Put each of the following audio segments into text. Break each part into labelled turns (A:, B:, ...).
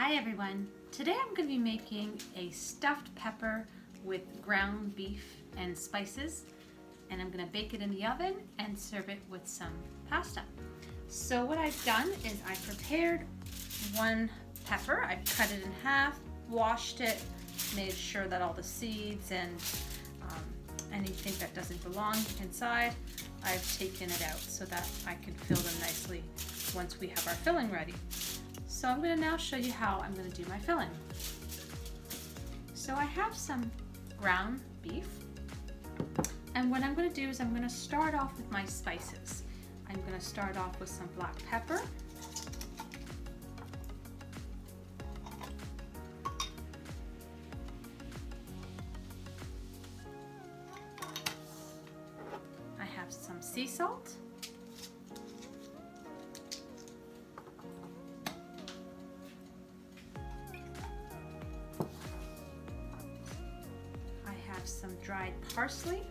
A: Hi everyone! Today I'm going to be making a stuffed pepper with ground beef and spices, and I'm going to bake it in the oven and serve it with some pasta. So what I've done is I prepared one pepper. I've cut it in half, washed it, made sure that all the seeds and anything that doesn't belong inside, I've taken it out so that I can fill them nicely once we have our filling ready. So I'm going to now show you how I'm going to do my filling. So I have some ground beef, and what I'm going to do is I'm going to start off with my spices. I'm going to start off with some black pepper, I have some sea salt, some dried parsley,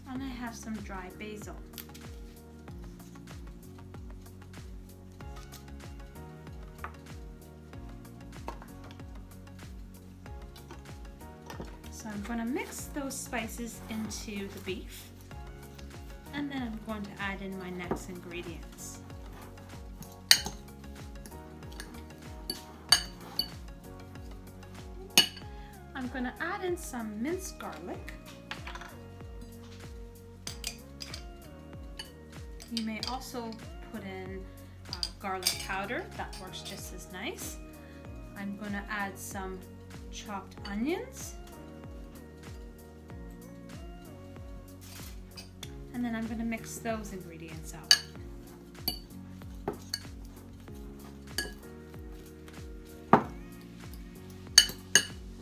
A: and I have some dry basil. So I'm going to mix those spices into the beef, and then I'm going to add in my next ingredients. I'm going to add in some minced garlic. You may also put in garlic powder, that works just as nice. I'm going to add some chopped onions. And then I'm going to mix those ingredients out.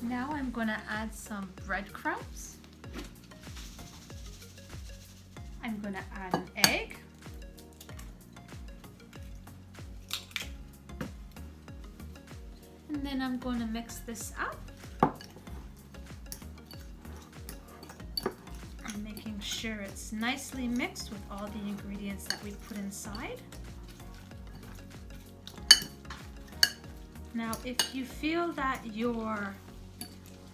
A: Now I'm going to add some breadcrumbs. I'm going to add an egg. And then I'm going to mix this up. I'm making sure it's nicely mixed with all the ingredients that we put inside. Now, if you feel that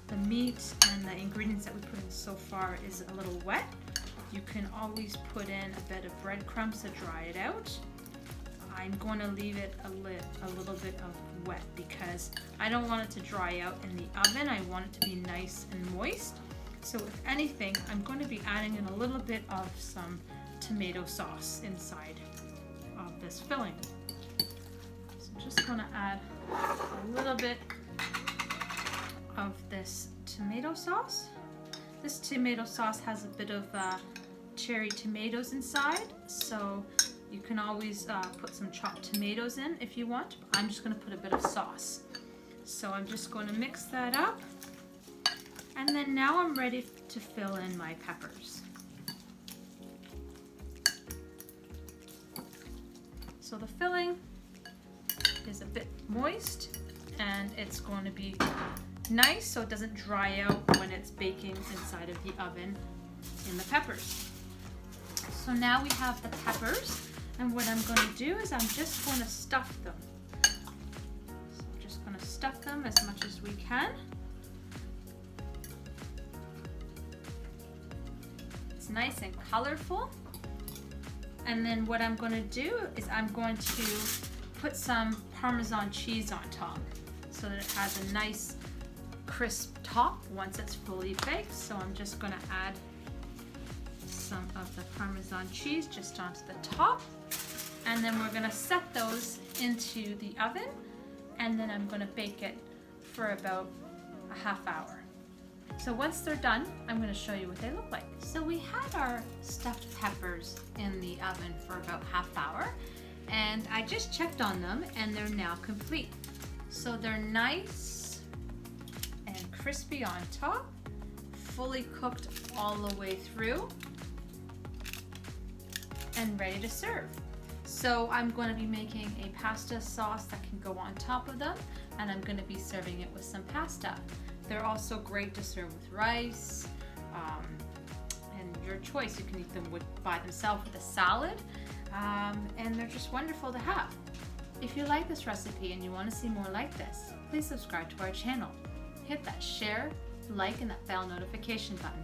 A: the meat and the ingredients that we put in so far is a little wet, you can always put in a bit of breadcrumbs to dry it out. I'm going to leave it a little bit of wet because I don't want it to dry out in the oven. I want it to be nice and moist. So if anything, I'm going to be adding in a little bit of some tomato sauce inside of this filling. So I'm just going to add a little bit of this tomato sauce. This tomato sauce has a bit of cherry tomatoes inside, so you can always put some chopped tomatoes in if you want. I'm just going to put a bit of sauce. So I'm just going to mix that up, and then now I'm ready to fill in my peppers. So the filling is a bit moist, and it's going to be nice so it doesn't dry out when it's baking inside of the oven in the peppers. So now we have the peppers, and what I'm going to do is I'm just going to stuff them. So I'm just going to stuff them as much as we can. It's nice and colorful. And then what I'm going to do is I'm going to put some Parmesan cheese on top so that it has a nice crisp top once it's fully baked. So I'm just going to add some of the Parmesan cheese just onto the top, and then we're going to set those into the oven, and then I'm going to bake it for about a half hour. So once they're done, I'm going to show you what they look like. So we had our stuffed peppers in the oven for about half hour, and I just checked on them and they're now complete. So they're nice and crispy on top, fully cooked all the way through, and ready to serve. So I'm going to be making a pasta sauce that can go on top of them, and I'm going to be serving it with some pasta. They're also great to serve with rice, and your your choice. You can eat them by themselves with a salad, and they're just wonderful to have. If you like this recipe and you want to see more like this, please subscribe to our channel. Hit that share, like, and that bell notification button.